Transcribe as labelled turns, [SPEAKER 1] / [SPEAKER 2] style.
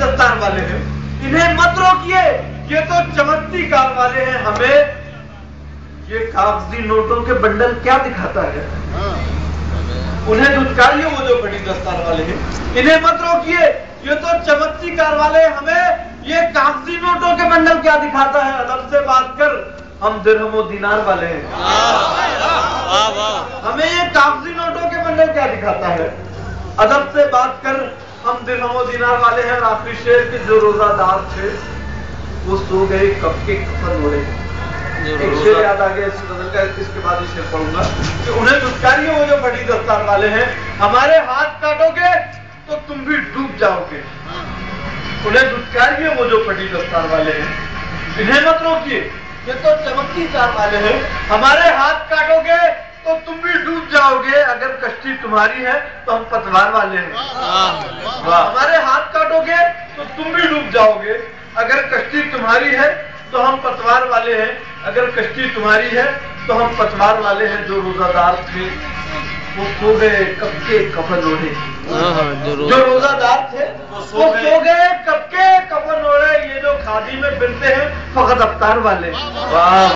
[SPEAKER 1] दस्तार वाले हैं, इन्हें मत रोकिए, ये तो चमकती कार वाले हैं। हमें ये कागजी नोटों के बंडल क्या दिखाता है? उन्हें दुत्कारिए वो जो बड़ी दस्तार वाले हैं, इन्हें मत रोकिए, ये तो चमकती कार वाले हैं। हमें ये कागजी नोटों के बंडल क्या दिखाता है? अदब से बात कर, हम दिरहम और दिनार वाले हैं। हमें ये कागजी नोटों के बंडल क्या दिखाता है? अदब से बात कर, हम दिरहम और दिनार वाले हैं। और आखिरी शेर के जो रोजादार थे वो सो गए कब के कफन ओढ़े। एक शेर याद आ गया इस गजल का, इसके बाद ये शेर पढ़ूंगा कि उन्हें दुत्कारिए वो जो बड़ी दस्तार वाले हैं, हमारे हाथ काटोगे तो तुम भी डूब जाओगे। उन्हें दुत्कारिए वो जो बड़ी दस्तार वाले हैं, इन्हें मत रोकिए, ये तो चमकती कार वाले हैं। हमारे हाथ काटोगे तो तुम भी डूब जाओगे, अगर कश्ती तुम्हारी है तो हम पतवार वाले हैं। हमारे हाथ काटोगे तो तुम भी डूब जाओगे, अगर कश्ती तुम्हारी है तो हम पतवार वाले हैं। अगर कश्ती तुम्हारी है तो हम पतवार वाले हैं। जो रोजादार थे वो सो गए कब के कफन ओढ़े। जो रोजादार थे वो सो गए कब के कफन ओढ़े। ये जो खादी में फिरते हैं फकत अवतार वाले। वाह।